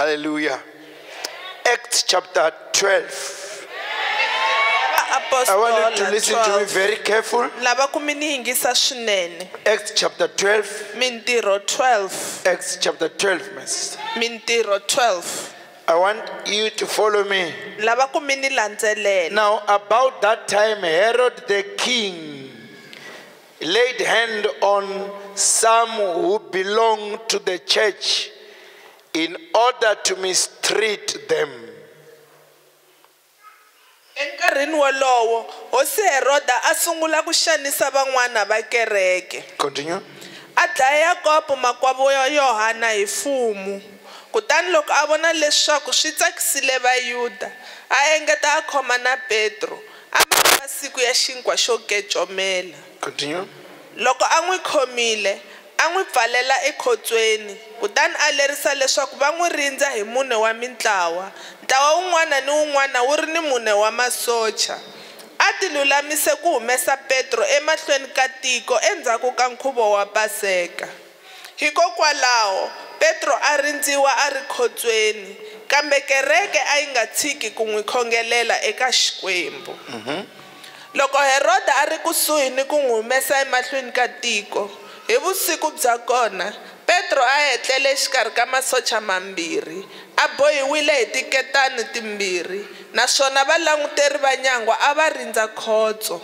Hallelujah. Acts chapter 12. I want you to listen to me very careful. Acts chapter 12. Mintiro 12. Acts chapter 12, Master. Mintiro 12. I want you to follow me. Now, about that time, Herod the king laid hand on some who belonged to the church in order to mistreat them. Continue. Kutani loko a vona leswaku swi tsakisile vayuda a engeta a khoma na Petro a masiku ya xinkwa xo kecomela. Continue. Loko a n'wi khomile a n'wi pfalela ekhotsweni kutani a lerisa leswaku va n'wi rindza hi mune wa mintlawa ntlawa wun'wana ni wun'wana wu ri ni mune wa masocha a ti lulamise ku humesa Petro emahlweni ka tiko endzhaku ka nkhuvo wa Paseka. Hikokwalaho Petro a rindziwa a ri khotsweni kambe kereke a yi nga tshiki ku n'wi khongelela eka Xikwembu. Loko Herode a ri kusuhi ni ku n'wi humesa emahlweni ka tiko hi vusiku bya kona Petro a hetlele exikarhi ka masocha mambirhi a bohiwile hi tiketani timbirhi naswona valanguteri va nyangwa a va rindza khotso.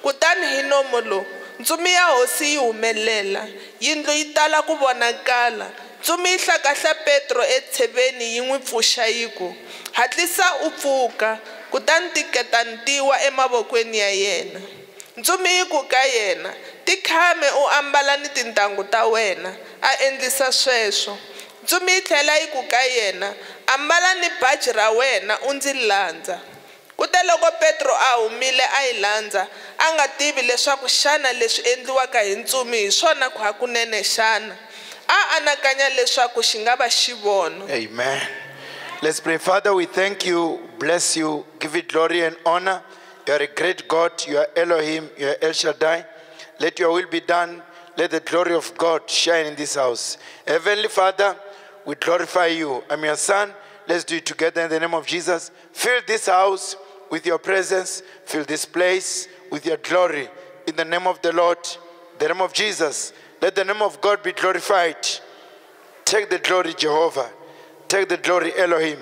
Kutani hi nomo lowu ntsumi ya hosi yi humelela yindlu yi tala ku vonakala ntsumi yi hlakahla Petro etsheveni yi n'wi pfuxa yi ku hatlisa u pfuka kutani tiketani ti wa emavokweni ya yena. Ntsumi yi ku ka yena tikhame u ambala ni tintangu ta wena a endlisa sweswo. Ntsumi yi tlhela yi ku ka yena ambala ni baji ra wena u ndzi landza. Kute loko Petro a humile a yi landza a nga tivi leswaku xana leswi endliwaka hi ntsumi hi swona ku hakunene xana a anakanya leswaku xi nga va xivono. Amen. Let's pray. Father, we thank you, bless you, give you glory and honor. You are a great God. You are Elohim. You are El Shaddai. Let your will be done. Let the glory of God shine in this house. Heavenly Father, we glorify you. I'm your son. Let's do it together in the name of Jesus. Fill this house with your presence. Fill this place with your glory. In the name of the Lord, the name of Jesus, let the name of God be glorified. Take the glory, Jehovah. Take the glory, Elohim.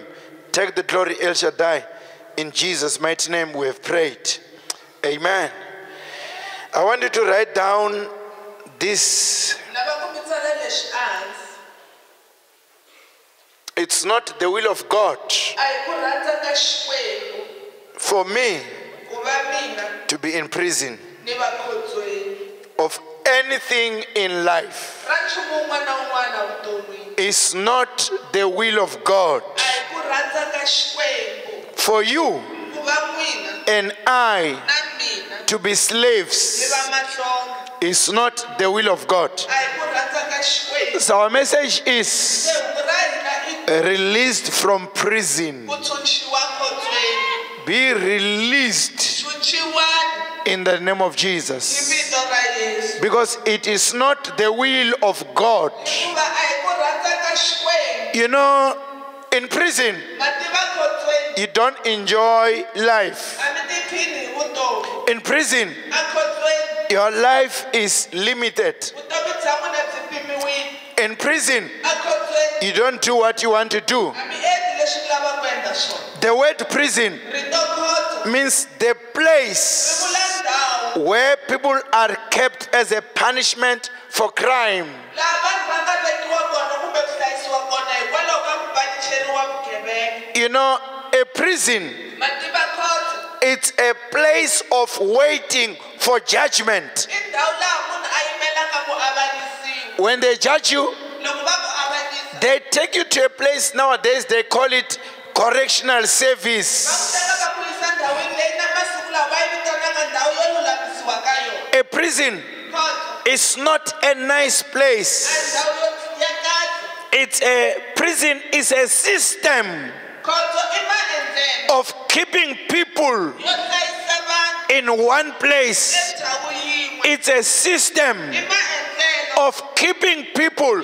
Take the glory, El Shaddai. In Jesus' mighty name we have prayed. Amen. I want you to write down this. It's not the will of God for me to be in prison of anything in life. It's not the will of God for you and I to be slaves. It's not the will of God. So our message is released from prison. Be released in the name of Jesus. Because it is not the will of God. You know, in prison, you don't enjoy life. In prison, your life is limited. In prison, you don't do what you want to do. The word prison means the place where people are kept as a punishment for crime. You know, a prison, it's a place of waiting for judgment. When they judge you, they take you to a place, nowadays they call it correctional service. A prison is not a nice place. Prison is a system of keeping people in one place. It's a system of keeping people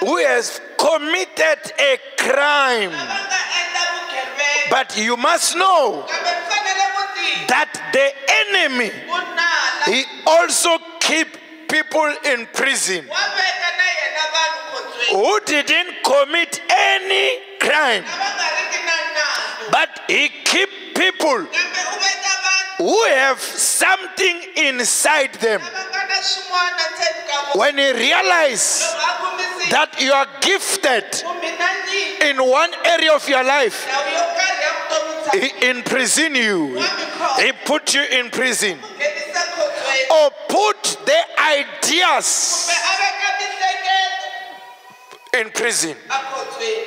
who has committed a crime. lava nga endla vugevenga But you must know kambe mi fanele ku tiva that the enemy, ku nala he also keep people in prison wa veka na yena vanhu khotsweni who didn't commit any crime. lava nga riki na nandzu But he keep people kambe u veka vanhu who have something inside them. lava nga na swin'wana ndzeni ka vona When you realize loko a kumisile that you are gifted kumbe na nyiko in one area of your life, ndhawu yo karhi ya vutomi bya he imprison you. He put you in prison. nghenisa khotsweni Or put the ideas kumbe a veka mihleketo in prison. a khotsweni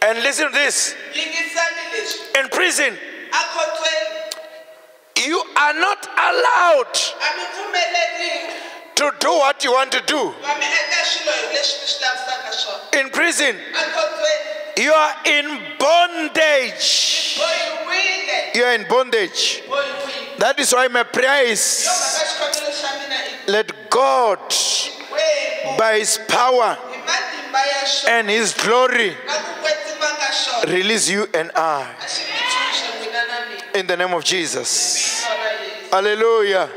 And listen to this. yingisani leswi In prison, a khotsweni you are not allowed a mi pfumeleriwi to do what you want to do. va mi endla swilo hi leswi mi swi lavisaka swona In prison, a khotsweni you are in bondage. bohiwile You are in bondage. bohiwile That is why my prayer yo is, mhaka xikhongelo xa mina i let God, Xikwembu by His power hi matimba ya xona and His glory, na ku kwetsima ka xona release you and I. a xi mi tshunxe n'wina na mina In the name of Jesus. vito ra Yesu Hallelujah.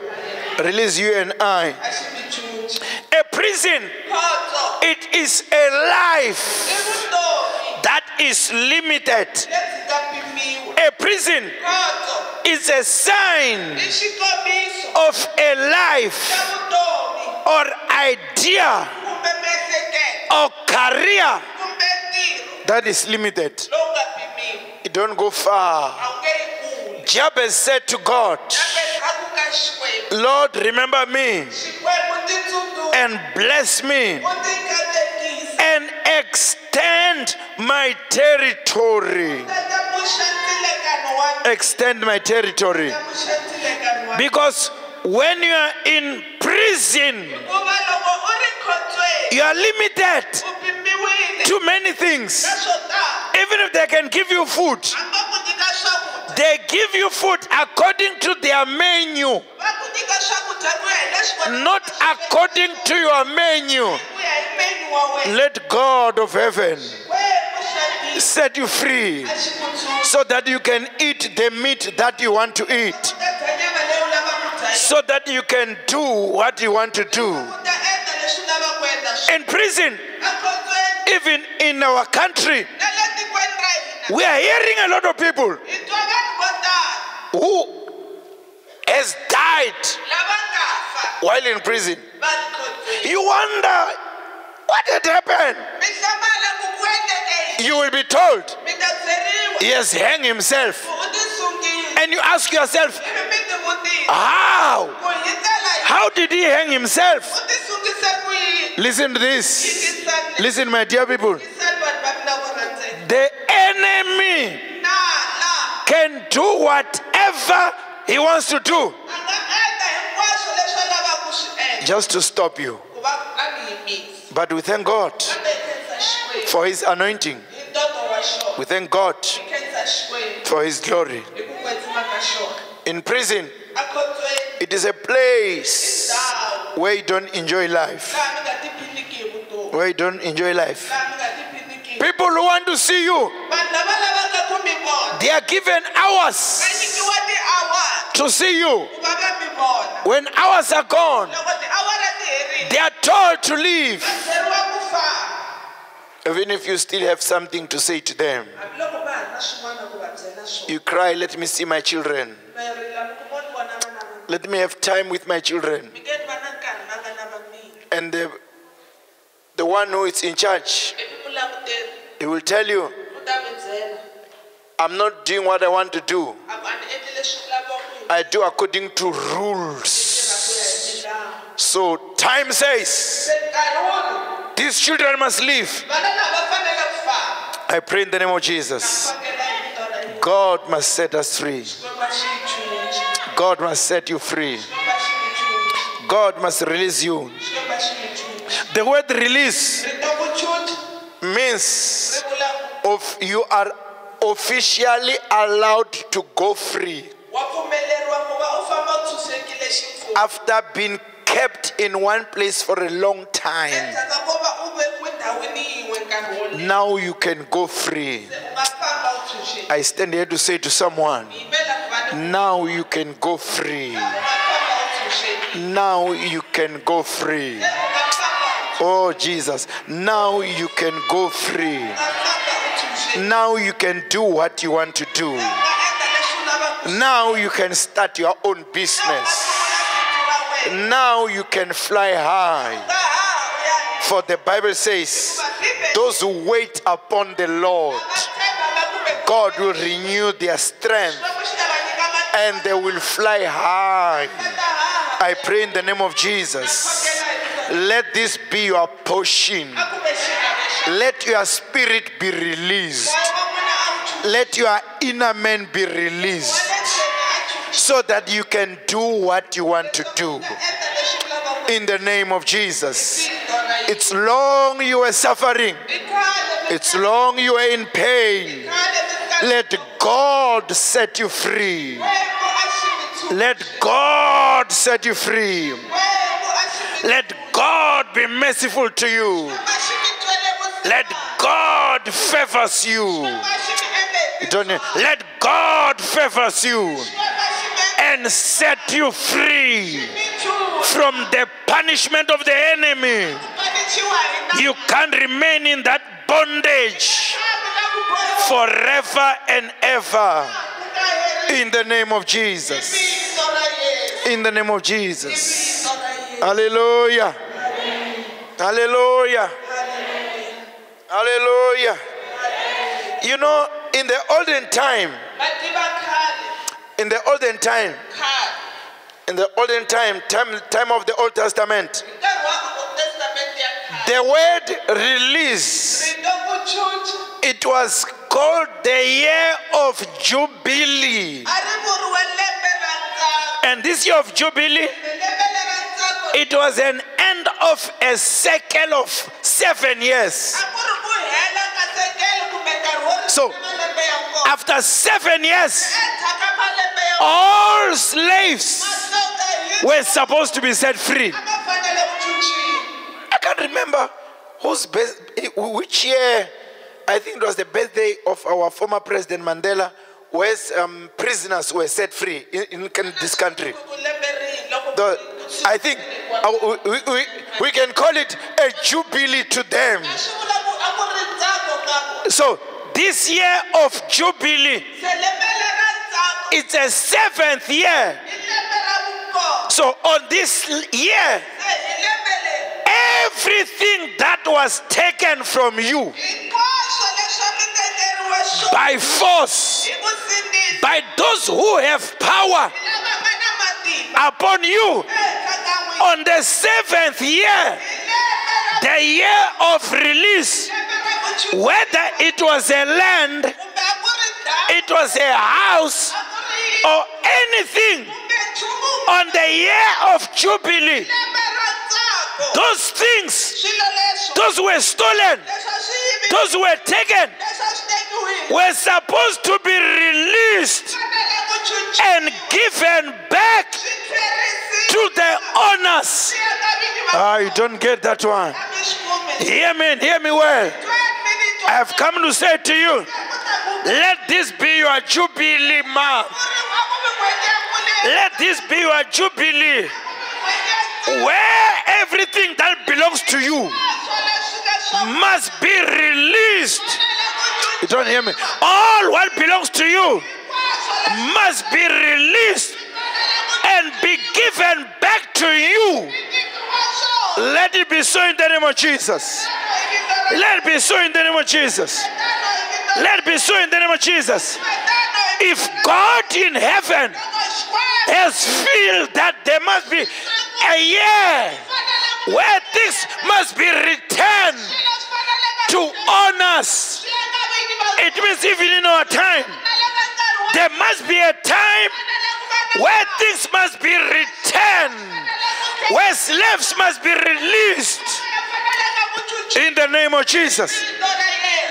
Release you and I. a xi mi tshunxe A prison, khotso it is a life i vutomi that is limited. lebyi nga pimiwa A prison khotso is a sign i xikombiso of a life xa vutomi or idea kumbe miehleketo or career kumbe ntirho that is limited. lowu nga pimiwa You don't go far. a wu nge yi kuli Jabez said to God, kambe a ku ka xikwembu Lord, remember me xikwembu titsundzuka and bless me u tikatekisa and extend my territory. tatamuxa ndzilekano wa mina Extend my territory. tatamuxa ndzilekano wa mina Because when you are in prison, kuva loko u ri khotsweni you are limited u pimiwile to many things. na swo tala Even if they can give you food, amba ku nyika swakudya they give you food according to their menu, va ku nyika swakudya ku ya hi leswi vona not according to your menu. ku ya hi menu wa wena Let God of heaven Xikwembu xa tiko set you free a xi ku tshunxa so that you can eat the meat that you want to eat, u ta dya nyama leyi u lavaka ku dya yona so that you can do what you want to do. u ta endla leswi u lavaka ku endla swona In prison, a khotsweni even in our country, na le tikweni ra hina we are hearing a lot of people hi twa vanhu vo tala who has died lava nga fa while in prison. va ri khotsweni You wonder what had happened. mi hlamala ku ku endleke yini You will be told mi ta byeriwa he has hanged himself. ku u tisungile And you ask yourself, ivi mi ti vutisa how? ku hi ndlela yihi How did he hang himself? u tisungise ku yini Listen to this. yingisani Listen, my dear people. yingisani vanhu va mina vo rhandzeka The enemy nala can do whatever he wants to do a nga endla hinkwaswo leswi a lavaka ku swi endla just to stop you. ku va a mi yimisa But we thank God kambe hi khensa xikwembu for his anointing. hi ntoto wa xona We thank God hi khensa xikwembu for his glory. hi ku kwetsima ka xona In prison, a khotsweni it is a place ndhawu where you don't enjoy life. laha mi nga tiphiniki hi vutomi Where you don't enjoy life. laha mi nga tiphiniki People who want to see you, vanhu lava lavaka ku mi vona they are given va hours nyikiwa tiawara to see you. ku va va mi vona When hours are gone, loko tiawara ti herile they are told to leave. va byeriwa ku famba Even if you still have something to say to them, hambiloko va ha ri na swin'wana ku va byela swona you cry, let me see my children. va rila loko vo ni vona vana va mina Let me have time with my children. mi nge ni va na nkarhi na vana va mina And the one who is in charge, ivi vulanguteri he will tell you, u ta mi byela I'm not doing what I want to do. a ku a ni endli leswi lavaka ku hi I do according to tirha rules. ku ya hi milawu So time says, se nkarhi wuni these children must leave. vana lava va fanele ku famba I pray in the name of Jesus. phakela hi vito ra Yesu God must set us free. Xikwembu xi hi tshunxa God must set you free. Xikwembu xi hi tshunxa God must release you. Xikwembu xi hi tshunxa The word release rito ku tshunxa means ri vula you are officially allowed to go free wa pfumeleriwa ku va u famba u tshunxekile ximfumo after being kept in one place for a long time. endzhaku ko va u vekiwe ndhawini yin'we nkarhi wo leha. Now you can go free. U nga famba u tshunxekile. I stand here to say to someone, Yimela ku va ni now you can go free. u nga famba u tshunxekile. Now you can go free. U nga famba Oh Jesus, now you can go free. u tshunxekile. Now you can do what you want to do. U nga endla leswi u lavaka ku Now you can start your own business. Now you can fly high. For the Bible says, those who wait upon the Lord, God will renew their strength and they will fly high. I pray in the name of Jesus. Let this be your portion. Let your spirit be released. Let your inner man be released so that you can do what you want to do. In the name of Jesus. It's long you were suffering. It's long you were in pain. Let God set you free. Let God set you free. Let God be merciful to you. Let God favor you. Let God favor you and set you free from the punishment of the enemy. You can't remain in that bondage forever and ever. In the name of Jesus. In the name of Jesus. Hallelujah. Hallelujah. Hallelujah. You know, in the olden time, time of the Old Testament, the word release, it was called the year of Jubilee. And this year of Jubilee, it was an end of a cycle of 7 years. So, after 7 years, all slaves were supposed to be set free. I can't remember which year. I think it was the birthday of our former President Mandela, where prisoners were set free in this country. I think we can call it a jubilee to them. So this year of Jubilee, it's a 7th year. So on this year, everything that was taken from you by force, by those who have power upon you, on the 7th year, the year of release, whether it was a land, it was a house, or anything, on the year of Jubilee, those things, those were stolen, those were taken, were supposed to be released and given back to the owners. You don't get that one. Hear me well. I have come to say to you, let this be your Jubilee month. Let this be your Jubilee, where everything that belongs to you must be released. You don't hear me? All what belongs to you must be released and be given back to you. Let it be so in the name of Jesus. Let it be so in the name of Jesus. Let it be so in the name of Jesus. If God in heaven has felt that there must be a year where things must be returned to owners, it means even in our time, there must be a time where things must be returned, where slaves must be released in the name of Jesus.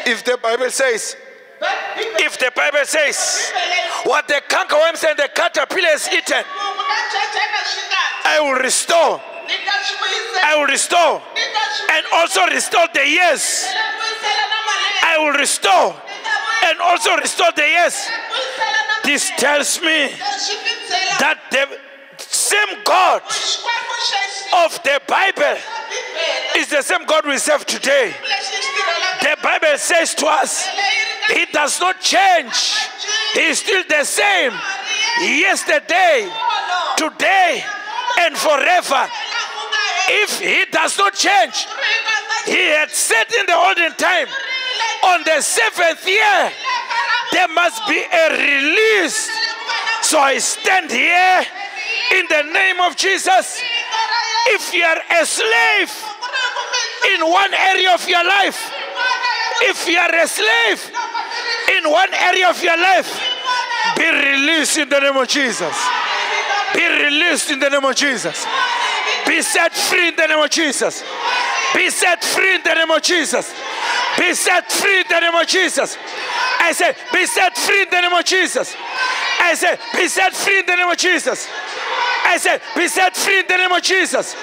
If the Bible says, what the cankerworms and the caterpillar has eaten, I will restore. I will restore and also restore the years I will restore and also restore the years. This tells me that the same God of the Bible is the same God we serve today. The Bible says to us, He does not change. He is still the same yesterday, today, and forever. If He does not change, He had said in the olden time, on the 7th year, there must be a release. So I stand here in the name of Jesus. If you are a slave in one area of your life, if you are a slave in one area of your life, be released in the name of Jesus. Be released in the name of Jesus. Be set free in the name of Jesus. Be set free in the name of Jesus. Be set free in the name of Jesus. I say, be set free in the name of Jesus. I say, be set free in the name of Jesus. I say, be set free in the name of Jesus.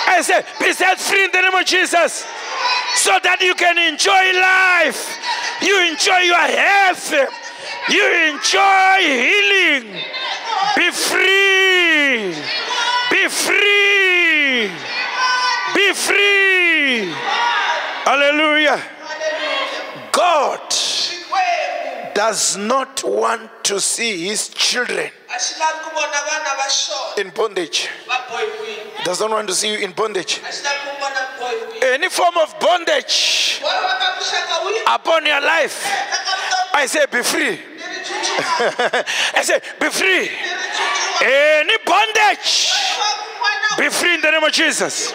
I say, be set free in the name of Jesus. So that you can enjoy life. You enjoy your health. You enjoy healing. Be free. Be free. Be free. Hallelujah. God does not want to see His children in bondage. Does not want to see you in bondage. Any form of bondage upon your life, I say be free. I say be free. Any bondage, be free in the name of Jesus.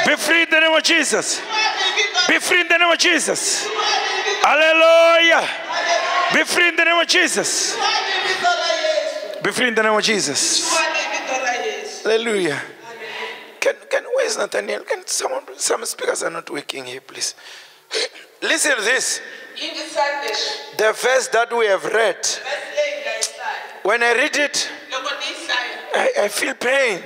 Be free in the name of Jesus. Be free in the name of Jesus. Hallelujah. Be free in the name of Jesus. Be free in the name of Jesus. Hallelujah. Where's Nathaniel? Can some speakers are not working here, please. Listen to this. The verse that we have read, when I read it, I feel pain.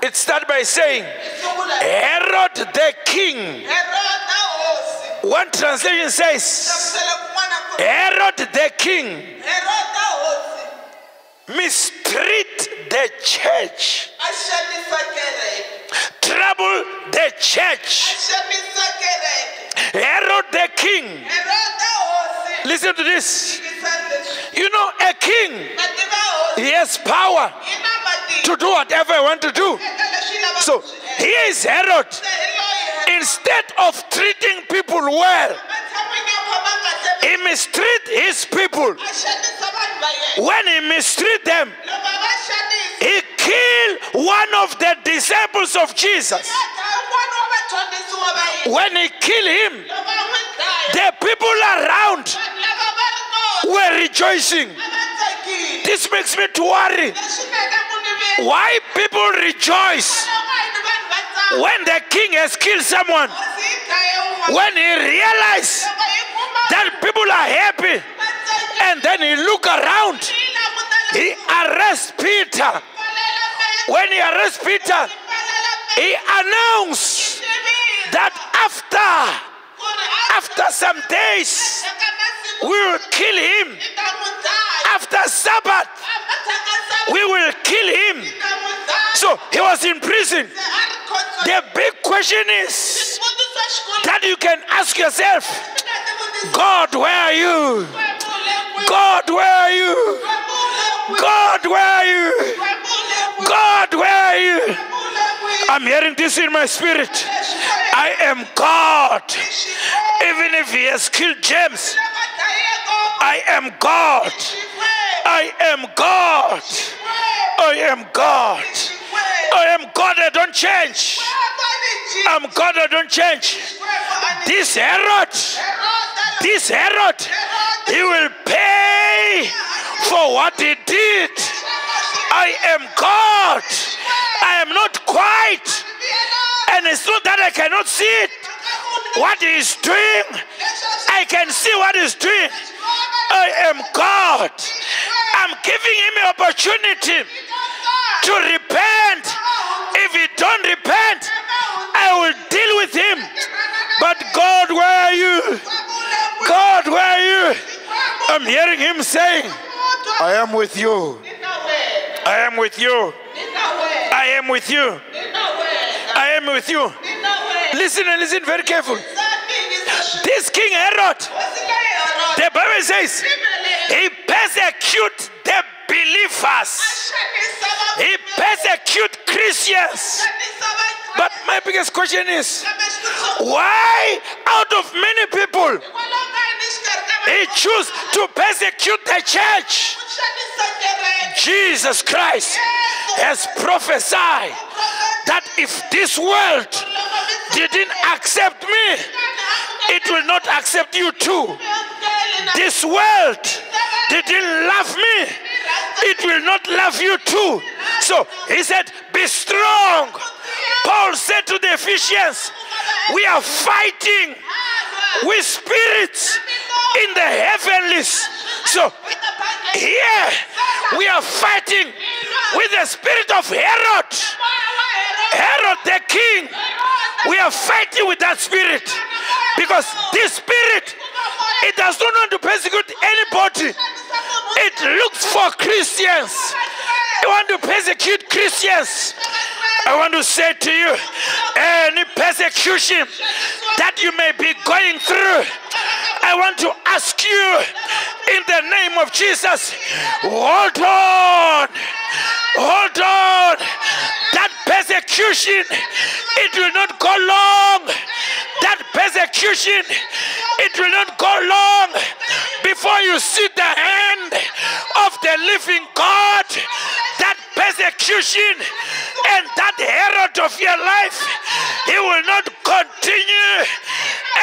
It starts by saying, Herod the king. One translation says, Herod the king mistreat the church, trouble the church. Herod the king. Listen to this. You know, a king, he has power to do whatever he wants to do. So here is Herod. Instead of treating people well, he mistreat his people. When he mistreat them, he killed one of the disciples of Jesus. When he killed him, the people around were rejoicing. This makes me to worry. Why people rejoice when the king has killed someone? When he realizes that people are happy, and then he look around, he arrests Peter. When he arrests Peter, he announced that after some days, we will kill him. After Sabbath, we will kill him. So he was in prison. The big question is that you can ask yourself, God, where are you? God, where are you? God, where are you? God, where are you? I'm hearing this in my spirit. I am God. Even if he has killed James, I am God. I am God. I am God. I am God. I don't change. I'm God. I don't change. This Herod, he will pay for what he did. I am God. I am not quiet. And it's not that I cannot see it. What he is doing, I can see what he's doing. I am God. I'm giving him an opportunity to repent. If he don't repent, I will deal with him. But God, where are you? God, where are you? I'm hearing him saying, I am with you. I am with you. I am with you. I am with you. Listen and listen very carefully. This King Herod, the Bible says, he persecute the believers. He persecute Christians. But my biggest question is, why out of many people he choose to persecute the church? Jesus Christ has prophesied that if this world didn't accept me, it will not accept you too. This world didn't love me, it will not love you too. So he said, be strong. Paul said to the Ephesians, we are fighting with spirits in the heavenlies. So here we are fighting with the spirit of Herod. Herod the king. We are fighting with that spirit. Because this spirit, it does not want to persecute anybody. It looks for Christians. It wants to persecute Christians. I want to say to you, any persecution that you may be going through, I want to ask you in the name of Jesus, hold on. Hold on. That persecution, it will not go long. That persecution, it will not go long before you see the hand of the living God. That persecution and that Herod of your life, he will not continue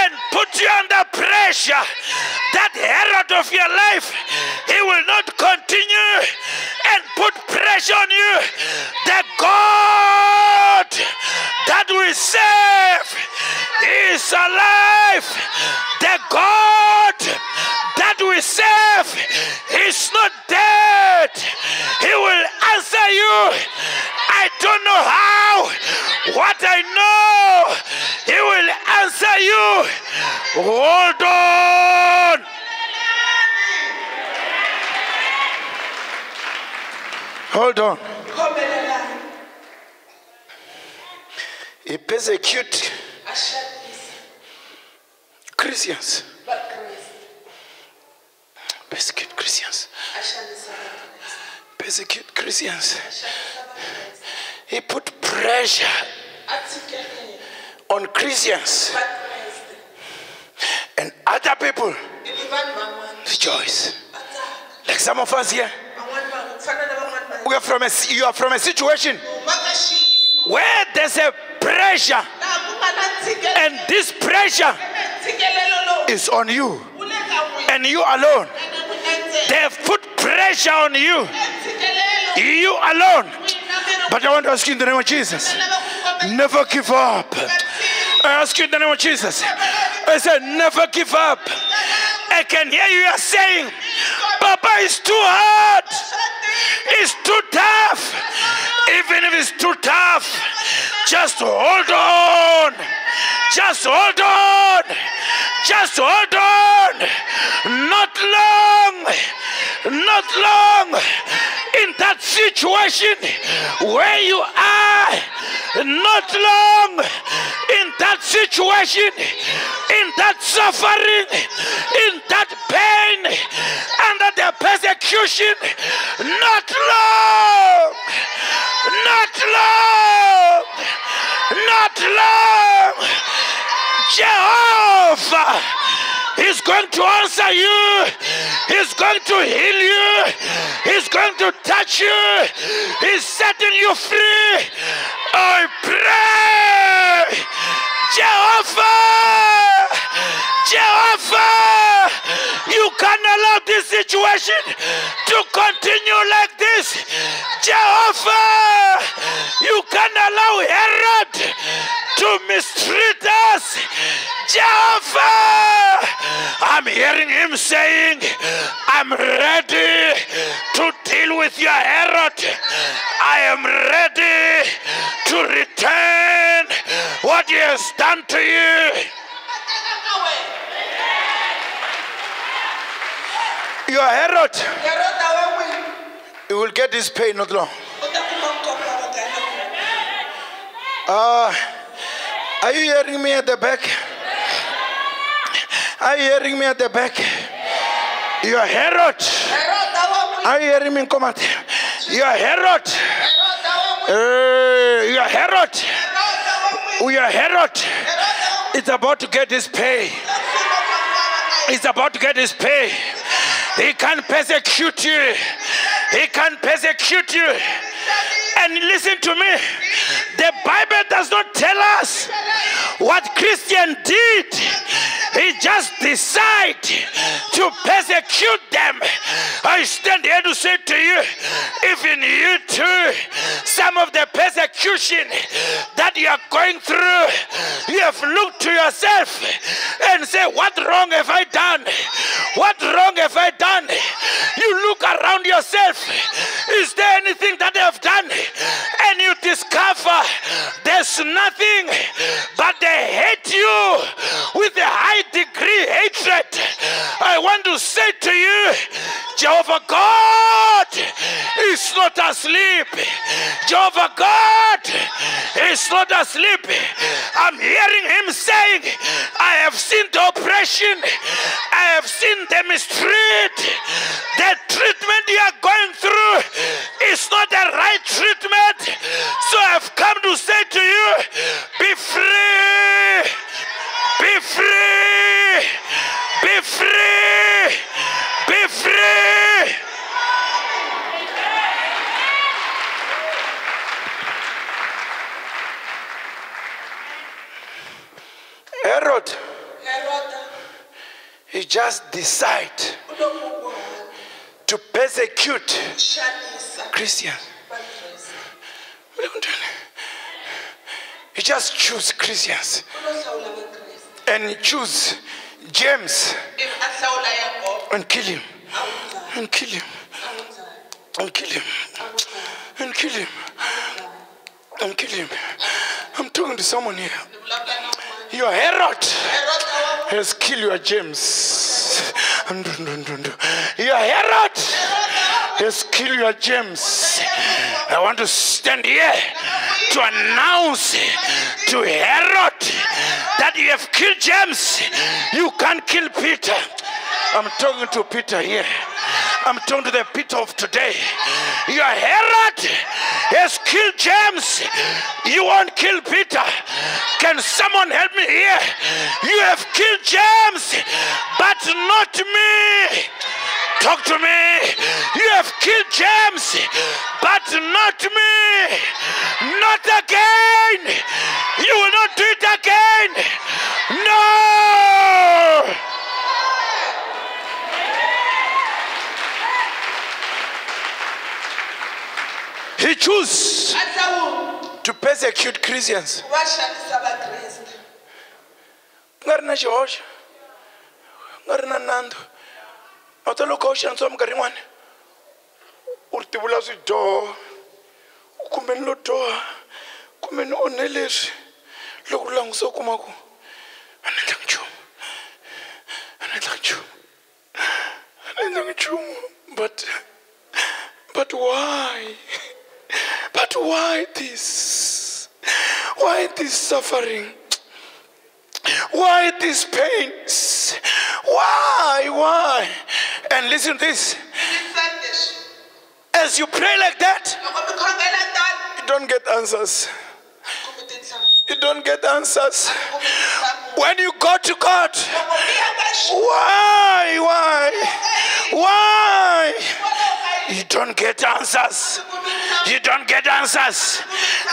and put you under pressure. That Herod of your life, he will not continue and put pressure on you. The God that we serve is alive. The God that we serve is not dead. He will answer you. I don't know how. What I know, he will answer you. Hold on. Hold on. He persecute Christians. Persecute Christians. Persecute Christians. He put pressure on Christians. And other people rejoice. Like some of us here. You are from a situation where there's a pressure, and this pressure is on you and you alone. They have put pressure on you, you alone. But I want to ask you in the name of Jesus, never give up. I ask you in the name of Jesus, I said never give up. I can hear you are saying, Papa, it's too hard. It's too tough. Even if it's too tough, just hold on. Just hold on. Just hold on. Not long. Not long. In that situation where you are, not long. In that situation, in that suffering, in that pain, under the persecution, not long. Not long. Not long. Jehovah is going to answer you. He's going to heal you. He's going to touch you. He's setting you free. I pray, Jehovah, Jehovah, you can't allow this situation to continue like this. Jehovah, you can't allow Herod to mistreat us. Jehovah, I'm hearing him saying, I'm ready to deal with your Herod. I am ready to return what he has done to you. You are Herod. Herota wa n'wina You will get this pay not long. u ta kuma nkoka wa gana. Are you hearing me at the back? Are you hearing me at the back? You are Herod. Herota wa n'wina. Are you hearing me in command? You are Herod. Herota wa n'wina. You are Herod. Herota wa n'wina. We are Herod. Herota wa It's about to get his pay. It's about to get his pay. He can persecute you. He can persecute you. And listen to me. The Bible does not tell us what Christian did. He just decided to persecute them. I stand here to say to you, even you too, some of the persecution that you are going through, you have looked to yourself and say, what wrong have I done? What wrong have I done? You look around yourself. Is there anything that I have done? And you discover there's nothing, but they hate you with a high degree hatred. I want to say to you, Jehovah God is not asleep. Jehovah God is not asleep. I'm hearing him saying, I have seen the oppression. I have seen them mistreat. The treatment you are going through is not the right treatment. So I've come to say to you, be free. Be free. Be free. Be free. Herod, Herota he just decided u lo n'wi to persecute xanisa Christians. vakreste. He just choose Christians U lo hlawula vakreste. and choose James Ivi a hlawula Yakobo. and kill him. A n'wi dlaya. And kill him. A n'wi dlaya. And kill him. A n'wi dlaya. And kill him. A n'wi dlaya. And kill him. I'm talking to someone here. Ni vulavula na un'wana. Your Herod Herota wa has killed your James. Your Herod has killed your James. I want to stand here to announce to Herod that you have killed James. You can't kill Peter. I'm talking to Peter here. I'm talking to the Peter of today. Your Herod has killed James. You won't kill Peter. Can someone help me here? You have killed James, but not me. Talk to me. You have killed James, but not me. Not again. You will not do it again. No. He chose a hlawula to persecute Christians. ku va xanisa vakreste. Nga ri na xihoxo, nga ri na nandzu. A ta loko u xanisiwa minkarhi yin'wana u ri tivula swidyoho kumbe ni lo dyoha kumbe ni onhe leswi loko u langutisa u kuma ku a ni endlangi nchumu, a ni endlangi nchumu, a ni endlangi nchumu. But why? But why this? Why this suffering? Why these pains? Why? And listen to this. Yingisani leswi. As you pray like that, Loko mi khongela tani, you don't get answers. kumi tinhlamulo. You don't get answers. Kumi tinhlamulo. When you go to God, Loko mi ya ka Xikwembu, why? You don't get answers. You don't get answers.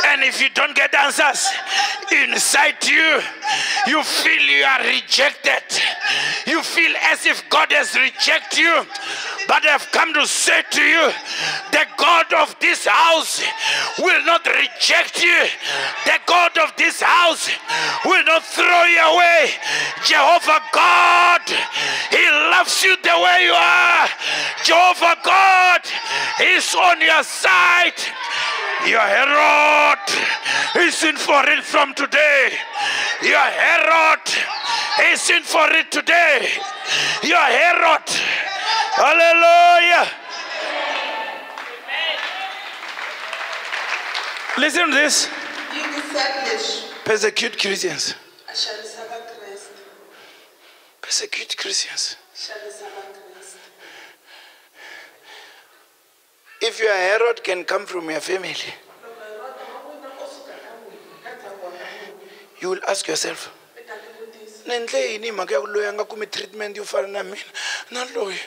And if you don't get answers, inside you, you feel you are rejected. You feel as if God has rejected you. But I've come to say to you, the God of this house will not reject you. The God of this house will not throw you away. Jehovah God, He loves you the way you are. Jehovah God is on your side. Your Herod is in for it from today. Your Herod is in for it today. Your Herod Hallelujah. Listen to this. Persecute Christians. Persecute Christians. If your Herod can come from your family, you will ask yourself, treatment you for na mina na loyi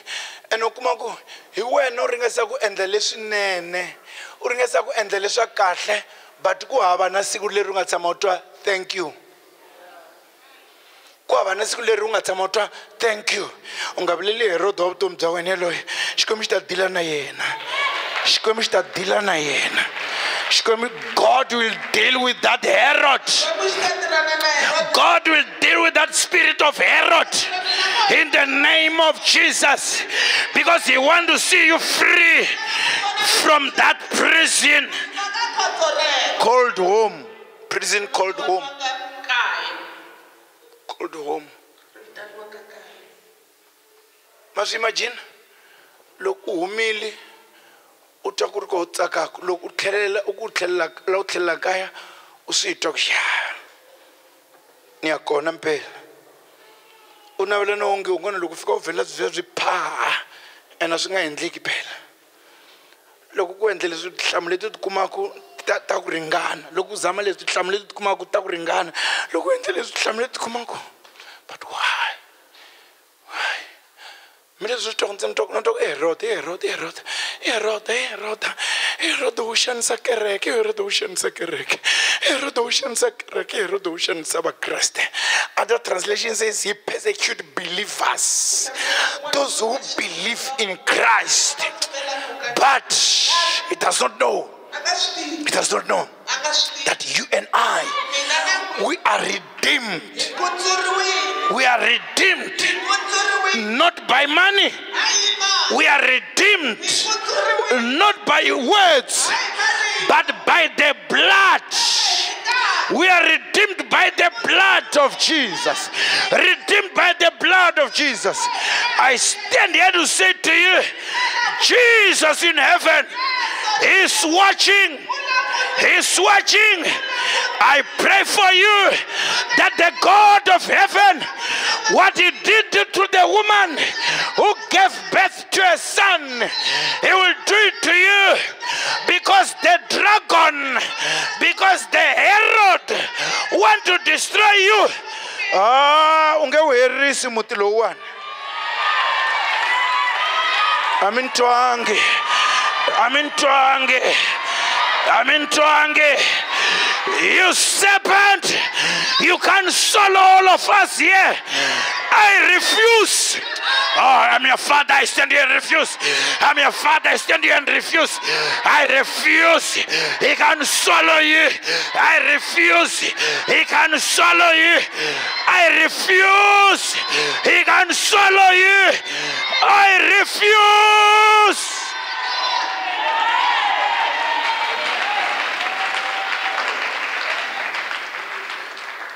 and ukuma ku hi wena u ringesa ku endla leswinene u ringesa ku endla leswa kahle but ku hava na siku leri u nga tshama utwa thank you ku hava na siku leri u nga tshama utwa thank you u nga vileli Herod wa vutomi bya wena loyi xikwembu xi ta dila na yena xikwembu xi ta dila na yena God will deal with that Herod. God will deal with that spirit of Herod in the name of Jesus, because he wants to see you free from that prison called home. Prison called home. Called home. Must you imagine? Look, humili. Utakuri ko tsaka loko tlhelela u tlhelela kaya u swi twa ku ni ya kona mpela u navela no onge u ngona loko fika u vhela byi pha ena swi nga endleki phela loko ku endle leswi tihlamu leti ti kumaka ta ku ringana loko u zama leswi tihlamu leti ti kumaka ta ku ringana loko u endle leswi tihlamu leti ti kumaka but why mina leswi twa Herod wu xanisa kereke Herod wu xanisa kereke Herod wu xanisa kereke Herod wu xanisa vakreste. Other translation says he persecute believers, those who believe in Christ, but he does not know that you and I, we are redeemed. We are redeemed not by money. We are redeemed not by words, but by the blood. We are redeemed by the blood of Jesus. Redeemed by the blood of Jesus. I stand here to say to you, Jesus in heaven is watching. He's watching. I pray for you that the God of heaven, what he did to the woman who gave birth to a son, he will do it to you, because the dragon, because the Herod want to destroy you. Unge werisi mutilo wan. Amin twange. You serpent, you can swallow all of us here. I refuse. Oh, I'm your father, I stand here and refuse. I'm your father, I stand here and refuse. I refuse. He can swallow you. I refuse. He can swallow you. I refuse. He can swallow you. I refuse.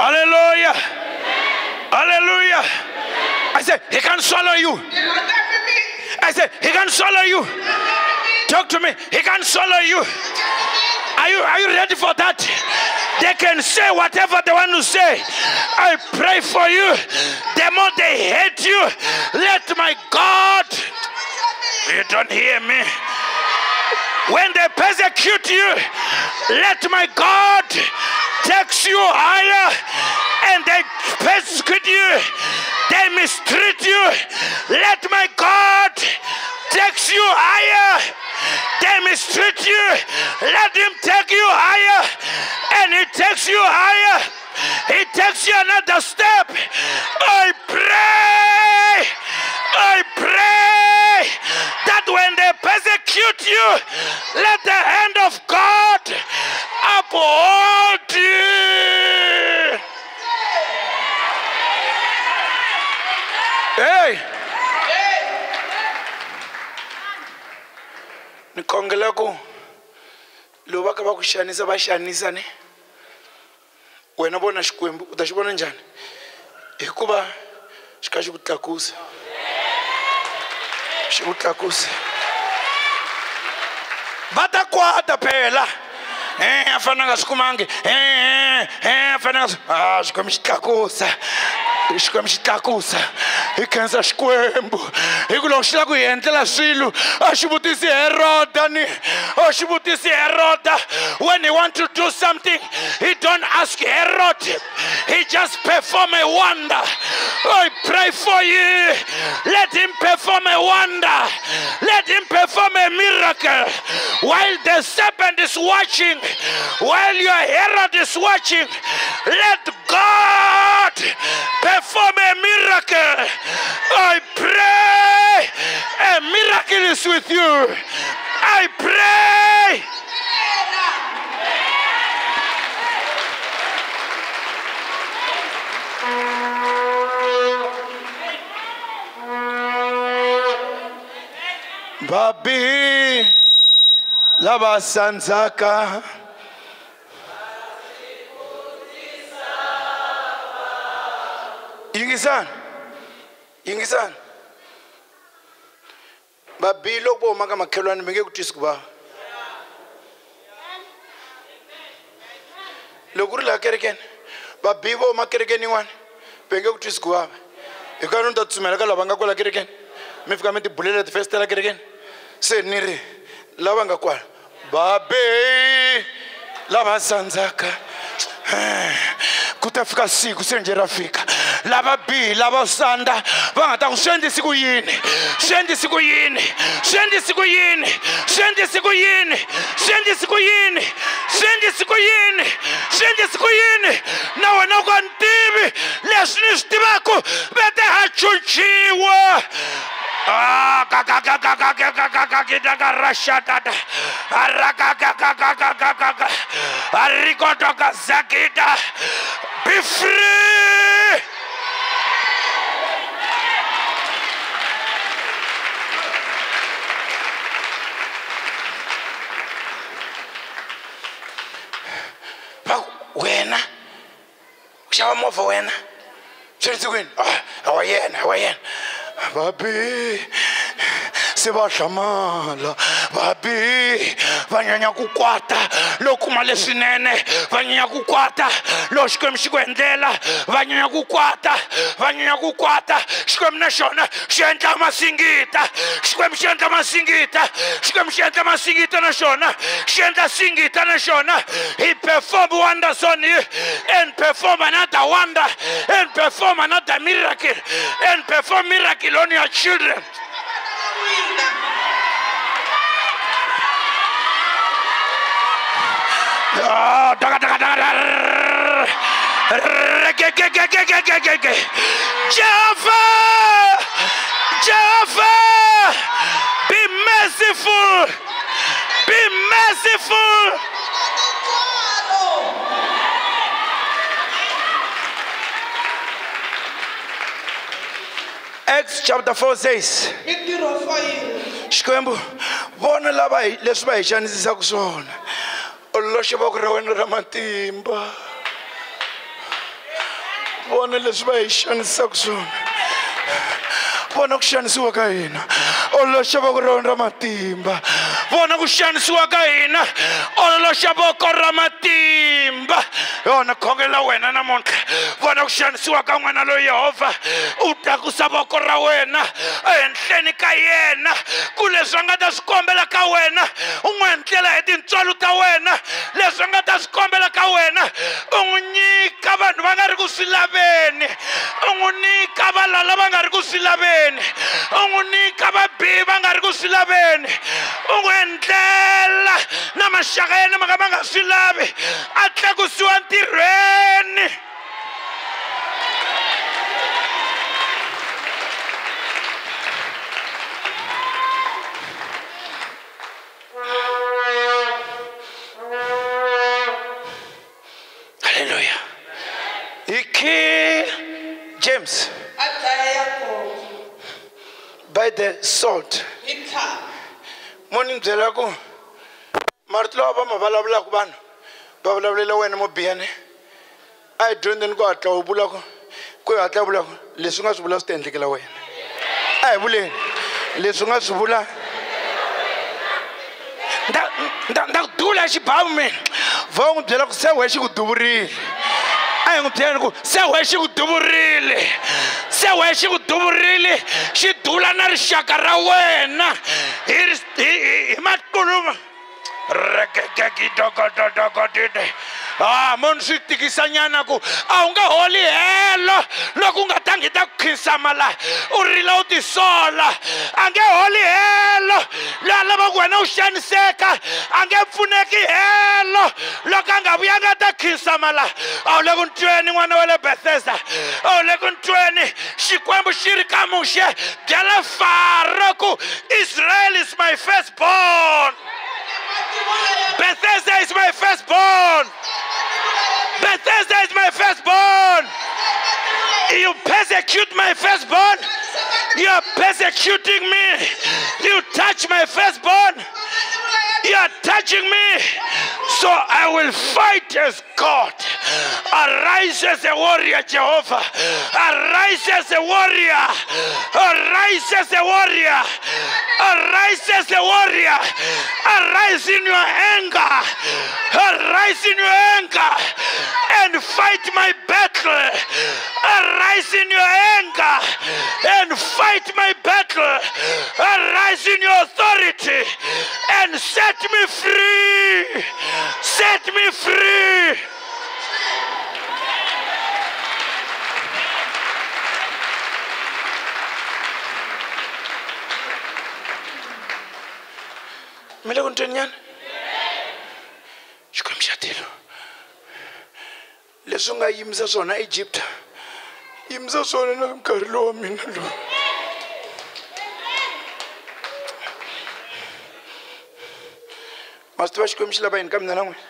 Hallelujah. Hallelujah. I said, he can swallow you. I said, he can swallow you. Talk to me. He can swallow you. Are you ready for that? They can say whatever they want to say. I pray for you. The more they hate you, let my God. You don't hear me. When they persecute you, let my God takes you higher, and they persecute you, they mistreat you. Let my God takes you higher. They mistreat you. Let him take you higher, and he takes you higher. He takes you another step. I pray that when they persecute you, let the hand of God uphold you. Hey. Nikongela ku loba ka ba ku shanisa ba shanisa ne wena bona xikwembu u ta xi vona njhani hikuva xi kha xi ku tlakusa Shikutlakusa. Bata kwata phela. Afana ngasikumangi. Afana shikwemshitlakusa. Shikwemshitlakusa. Ikenza xikwembu ikuloxila ku endlela swilo a xivutisi Heroda ni a xivutisi Heroda when he want to do something he don't ask Herod, he just perform a wonder. I pray for you, let him perform a wonder, let him perform a miracle while the serpent is watching, while your Herod is watching. Let God perform a miracle. I pray a miracle is with you. I pray. Babi lava sanzaka. Yingisan. Babilo bo maka makhelwane benge kutisi kuba. Lokuri la kereken. Babibo makereken ingwane benge kutisi kuba. Ikano ndatsumela ka lava nga kwala kereken. Mifika meti bulela the first la kereken. Se niri lava nga kwala. Babe lava sanzaka. Kutafika siku senje rafika lava bi lava sanda vangata ku shendi siku yini shendi siku yini shendi siku yini shendi siku yini shendi siku yini shendi siku yini shendi siku yini na wena ku ntivi leswi ni swi tivaka vete ha chuchiwa be free. Wena ushaba mova wena shenzikwini awayena babi sebahlamala babi vanyanya kukwata lokuma leswinene vanyanya kukwata lo xikwembu xi ku endlela vanyanya kukwata xikwembu na xona xi endla masingita xikwembu xi endla masingita xikwembu xi endla masingita na xona xi endla singita na xona he perform wonders on you and perform another wonder and perform another miracle and perform miracle on your children. Jehovah, be merciful, be merciful. Acts chapter 4 says, Xikwembu vona lava leswi va hi xanisisaka swona ololoxa voko ra wena ra matimba vona leswi va hi xanisisaka swona vona ku xanisiwa ka hina ololoxa voko ra wena ra matimba vona ku xanisiwa ka hina ololoxa voko ra matimba yona khongela wena namuntlha vona ku xanisiwa ka n'wana loyi Yehovha u tlakusa voko ra wena ehenhleni ka yena ku leswi a nga ta swi kombela ka wena u n'wi endlela hi tintswalo ta wena leswi a nga ta swi kombela ka wena u n'wi nyika vanhu va nga ri ku swi laveni u n'wi nyika valala va nga ri ku swi laveni u n'wi nyika vabihi va nga ri ku swi laveni u n'wi endlela na maxaka yena ma nga swi lavi a tlakusiwa ntirhweni. Hallelujah. He killed James by the sword. Morning Zelago Martlo Mavala Kuban Babla when Mobiane. I don't go at Tabulaco, go at Tabulaco, Lesungas will stand the away. I will leswi nga swi vula nda dula xibamu mina va n'wi byela ku se wexe ku duvurile a hi n'wi byeleni ku se wexe ku duvurile se wexe ku duvurile xi dula na rixaka ra wena hi makuluma munhu swi tikisa nyana ku a wu nga holi helo loko u nga tangi ta ku khinsama laha u rila u tisola a nge holi helo loyi a lava ku wena u xaniseka a nge pfuneki helo loko a nga vuyanga ta khinsama laha a wu le ku ntweni n'wana wa le Bethesda a wu le ku ntweni xikwembu xi ri ka muxe byela Faro ku Israel is my firstborn. Bethesda is my firstborn. Bethesda is my firstborn. You persecute my firstborn. You are persecuting me. You touch my firstborn. You are touching me. So I will fight as God. Arise as a warrior, Jehovah. Arise as a warrior. Arise as a warrior. Arise as a warrior. Arise in your anger. Arise in your anger and fight my battle. Arise in your anger and fight my battle. Arise in your authority and set me free. Set me free. Mele kuntonyana Xikwembu xa tilo leswi nga yimisa swona Egypt yimisa swona na nkarhi lowu wa mina lowu ma swi tiva Xikwembu xi lava yini ka mina na n'wina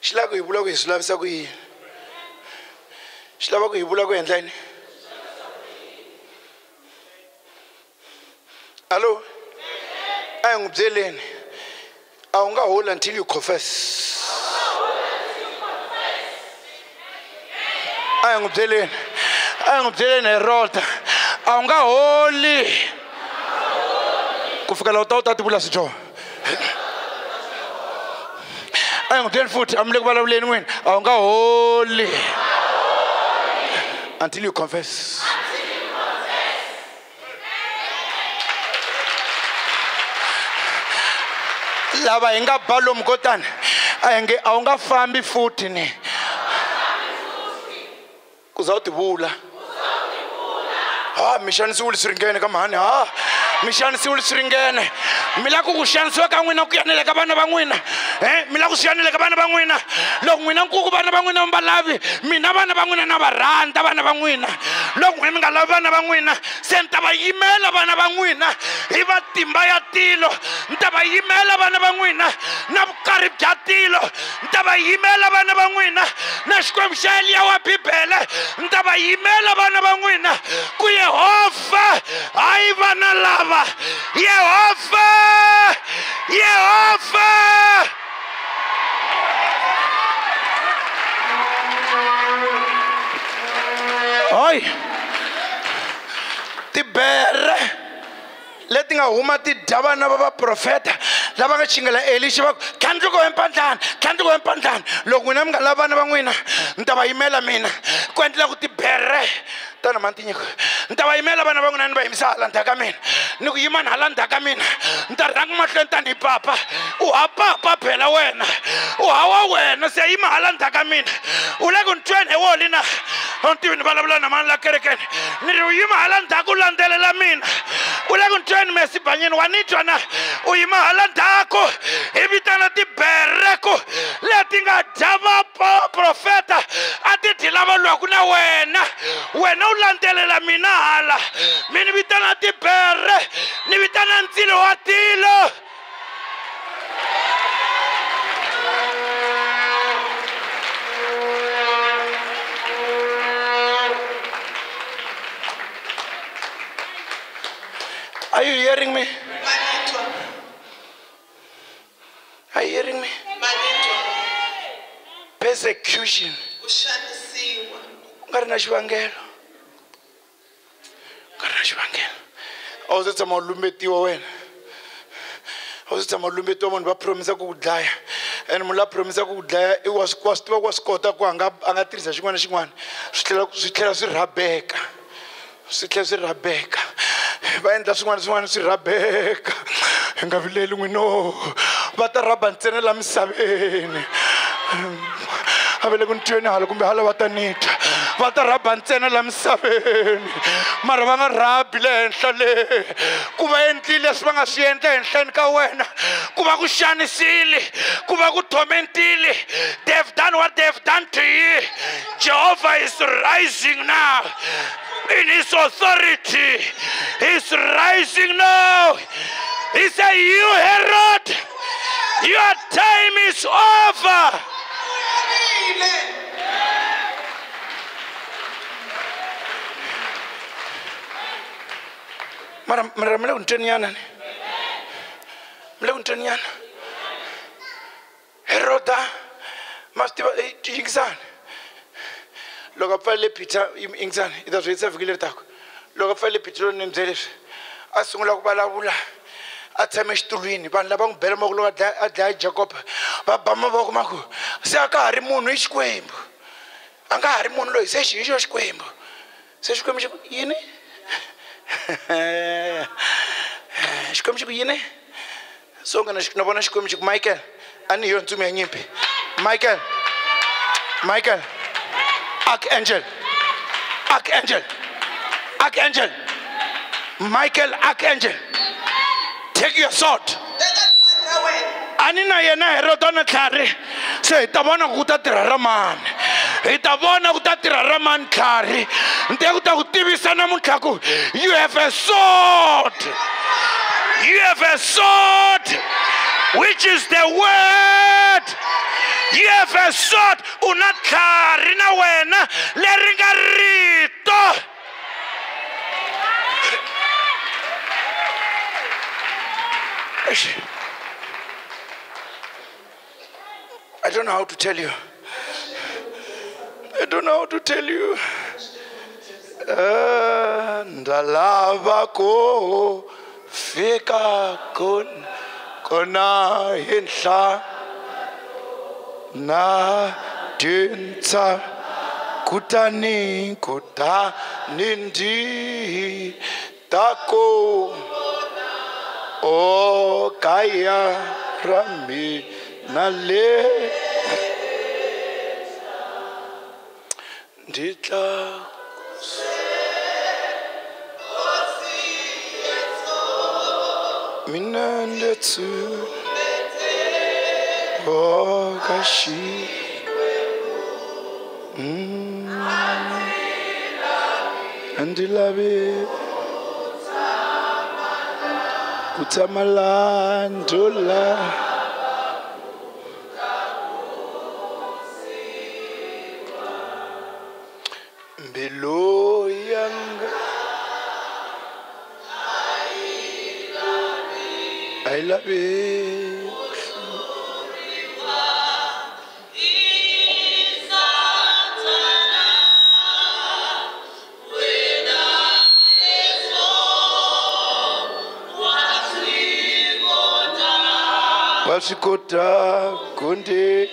xi lava ku hi vula ku hi swi lavisa ku yini xi lava ku hi vula ku endla yini allo a hi n'wi byeleni a wu nga holi until you confess a hi n'wi byeleni Herod a wu nga holi ku fika laha u ta ti vula swidyoho a hi n'wi byeleni futhi a mi le ku vulavuleni n'wina a wu nga holi until you confess lava hi nga ba lomu ko tani a wu nga fambi futhi ni ku za u ti vula mi xanisiwile swi ringene ka mhani mi xanisiwile swi ringene mi lava ku xanisiwa ka n'wina ku yanele ka vana va n'wina mi lava ku swi yanele ka vana va n'wina loko n'wina nkuku vana va n'wina mi va lavi mina vana va n'wina na va rhandza vana va n'wina loko n'wina mi nga lavi vana va n'wina se ni ta va yimela vana va n'wina hi matimba ya tilo ni ta va yimela vana va n'wina na vukarhi bya tilo ni ta va yimela vana va n'wina na Xikwembu xa Eliya wa Bibele ni ta va yimela vana va n'wina ku Yehova hayi vana lava Yehova Oi tibere leti nga huma ti dya vana va vaprofeta lava nga chingela Elisha va ku khandluko empandlani loko n'wina mi nga lava vana va n'wina ni ta va yimela mina ku endlela ku tibere tana mani tinyiko ni ta va yimela vana va n'wina ni va yimisa hala ndzhaku ka mina ni ku yima ni hala ndzhaku ka mina ni ta rhanga mahlweni tanihi papa u ha papa phela wena u hawa wena se yima hala ndzhaku ka mina u le ku ni tweni hi woli na a ni tivi ni vulavula na mani la kerekeni ni ri u yima hala ndzhaku u landzelela mina u le ku ni tweni Messi Banyeni wa ni twa na u yima hala ndzhaku hi vitana tibereko leti nga dya vaprofeta a ti dyi lava lwaku na wena u landzelela mina hala mi ni vitana tibere ni vitana ndzilo wa tilo Are you hearing me? Are you hearing me? Persecution. Nga ri na xivangelo. a wu se tshama u lumbetiwa wena a wu se tshama u lumbetiwa munhu va promisa ku ku dlaya and munhu la promisa ku ku dlaya wa swi tiva ku wa swi kota ku a nga tirhisa xin'wana na xin'wana swi tlhela swi rabeka va endla swin'wana swi rabeka hi nga vileli n'wino va ta rhaba ntsena la misaveni a vele ku ni tweni hala kumbe hala va ta ni twa va ta rhaba ntsena la misaveni mara va nga rhabi le henhla le ku va endlile leswi va nga swi endla henhleni ka wena ku va ku xanisile ku va ku tormentile. They've done what they've done to you. Jehovah is rising now in his authority. He's rising now. He said, you Herod, your time is over. Mara mle unteniana Heroda must be ingsan loka pfale Peter ingsan ita switsa vikile tako loka pfale Peter nemzele asungula ku vulavula a tshame xitulwini vanhu lava n'wi bela mavoko loko a dlaya Jacob va ba mavoko ma ku se a ka ha ri munhu hi Xikwembu a nga ha ri munhu loyi se xi hi xo Xikwembu se Xikwembu xi ku yini Xikwembu xi ku yini so ngana na vona Xikwembu xi ku Michael a ni hi yo ntsumi ya nyimpi Michael Archangel Michael Archangel, take your sword. Ani na yena Herod na tlhari se ta bona ku ta tirha ramani hi ta bona ku ta tirha ramani tlhari nte ku ta ku tivisa namuntlha ku you have a sword which is the word. You have a sword una tlhari na wena leri nga rito. I don't know how to tell you. Ndalava ko fika kona hinhla na dinta kutani ndi tako o kaya rami nale nditla mina ndetsu o kashi andilabe kutamalandola mbelo yanga I love it. Wasikota kunde